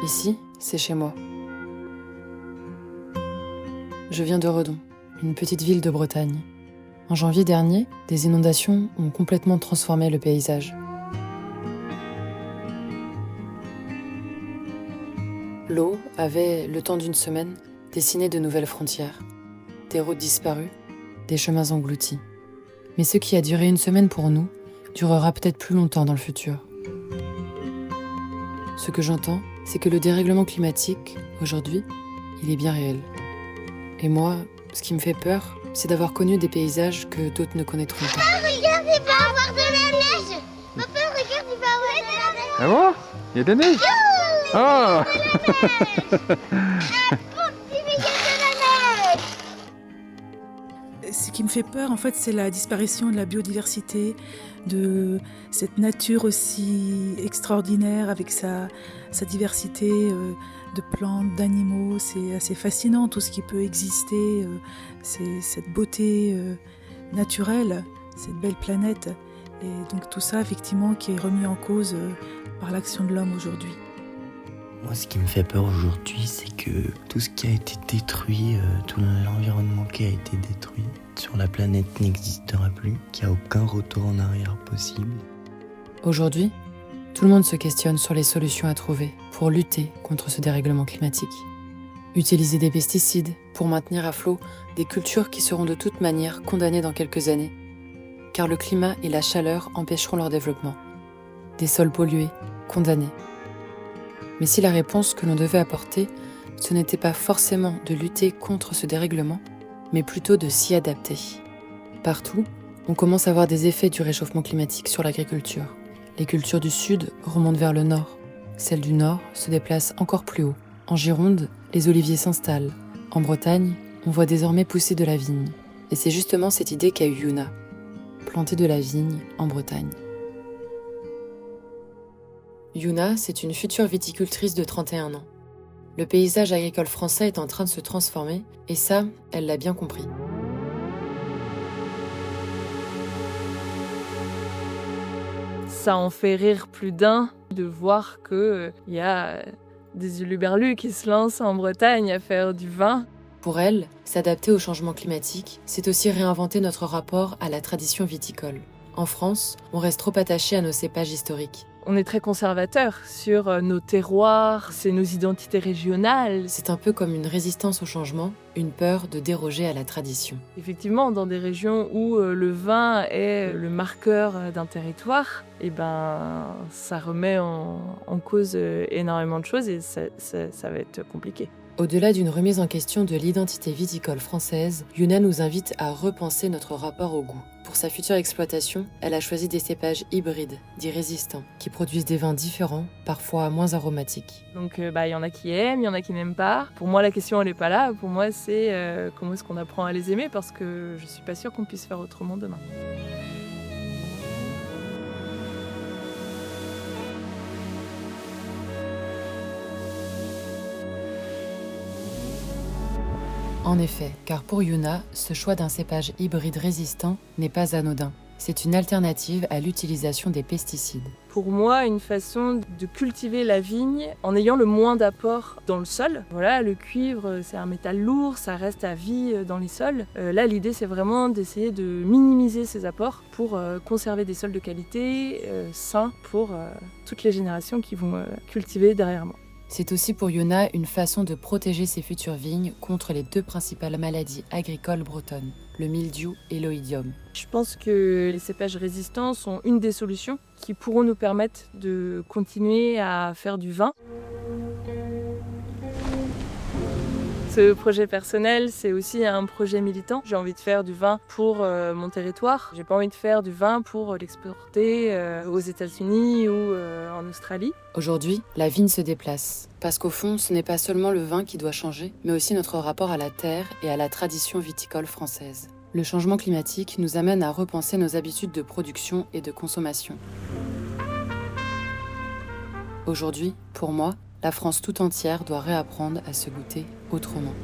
Ici, c'est chez moi. Je viens de Redon, une petite ville de Bretagne. En janvier dernier, des inondations ont complètement transformé le paysage. L'eau avait, le temps d'une semaine, dessiné de nouvelles frontières. Des routes disparues, des chemins engloutis. Mais ce qui a duré une semaine pour nous durera peut-être plus longtemps dans le futur. Ce que j'entends, c'est que le dérèglement climatique, aujourd'hui, il est bien réel. Et moi, ce qui me fait peur, c'est d'avoir connu des paysages que d'autres ne connaîtront pas. Papa, regarde, il va avoir de la neige. Papa, regarde, il va avoir de la neige. Ah bon? Il y a de la neige? Ah! Ce qui me fait peur, en fait, c'est la disparition de la biodiversité, de cette nature aussi extraordinaire avec sa diversité de plantes, d'animaux. C'est assez fascinant tout ce qui peut exister, c'est cette beauté naturelle, cette belle planète. Et donc tout ça, effectivement, qui est remis en cause par l'action de l'homme aujourd'hui. Moi, ce qui me fait peur aujourd'hui, c'est que tout ce qui a été détruit, tout l'environnement qui a été détruit sur la planète n'existera plus, qu'il n'y a aucun retour en arrière possible. Aujourd'hui, tout le monde se questionne sur les solutions à trouver pour lutter contre ce dérèglement climatique. Utiliser des pesticides pour maintenir à flot des cultures qui seront de toute manière condamnées dans quelques années, car le climat et la chaleur empêcheront leur développement. Des sols pollués, condamnés. Mais si la réponse que l'on devait apporter, ce n'était pas forcément de lutter contre ce dérèglement, mais plutôt de s'y adapter. Partout, on commence à voir des effets du réchauffement climatique sur l'agriculture. Les cultures du sud remontent vers le nord. Celles du nord se déplacent encore plus haut. En Gironde, les oliviers s'installent. En Bretagne, on voit désormais pousser de la vigne. Et c'est justement cette idée qu'a eue Yuna. Planter de la vigne en Bretagne. Yuna, c'est une future viticultrice de 31 ans. Le paysage agricole français est en train de se transformer, et ça, elle l'a bien compris. Ça en fait rire plus d'un de voir qu'il y a des huluberlus qui se lancent en Bretagne à faire du vin. Pour elle, s'adapter au changement climatique, c'est aussi réinventer notre rapport à la tradition viticole. En France, on reste trop attaché à nos cépages historiques. On est très conservateur sur nos terroirs, c'est nos identités régionales. C'est un peu comme une résistance au changement, une peur de déroger à la tradition. Effectivement, dans des régions où le vin est le marqueur d'un territoire, ça remet en cause énormément de choses et ça va être compliqué. Au-delà d'une remise en question de l'identité viticole française, Yuna nous invite à repenser notre rapport au goût. Pour sa future exploitation, elle a choisi des cépages hybrides, dits résistants, qui produisent des vins différents, parfois moins aromatiques. Donc il y en a qui aiment, il y en a qui n'aiment pas. Pour moi, la question, elle n'est pas là. Pour moi, c'est comment est-ce qu'on apprend à les aimer, parce que je ne suis pas sûre qu'on puisse faire autrement demain. En effet, car pour Yuna, ce choix d'un cépage hybride résistant n'est pas anodin. C'est une alternative à l'utilisation des pesticides. Pour moi, une façon de cultiver la vigne en ayant le moins d'apport dans le sol. Voilà, le cuivre, c'est un métal lourd, ça reste à vie dans les sols. Là, l'idée, c'est vraiment d'essayer de minimiser ces apports pour conserver des sols de qualité, sains pour toutes les générations qui vont cultiver derrière moi. C'est aussi pour Yuna une façon de protéger ses futures vignes contre les deux principales maladies agricoles bretonnes, le mildiou et l'oïdium. Je pense que les cépages résistants sont une des solutions qui pourront nous permettre de continuer à faire du vin. Ce projet personnel, c'est aussi un projet militant. J'ai envie de faire du vin pour mon territoire. J'ai pas envie de faire du vin pour l'exporter aux États-Unis ou en Australie. Aujourd'hui, la vigne se déplace. Parce qu'au fond, ce n'est pas seulement le vin qui doit changer, mais aussi notre rapport à la terre et à la tradition viticole française. Le changement climatique nous amène à repenser nos habitudes de production et de consommation. Aujourd'hui, pour moi, la France tout entière doit réapprendre à se goûter autrement.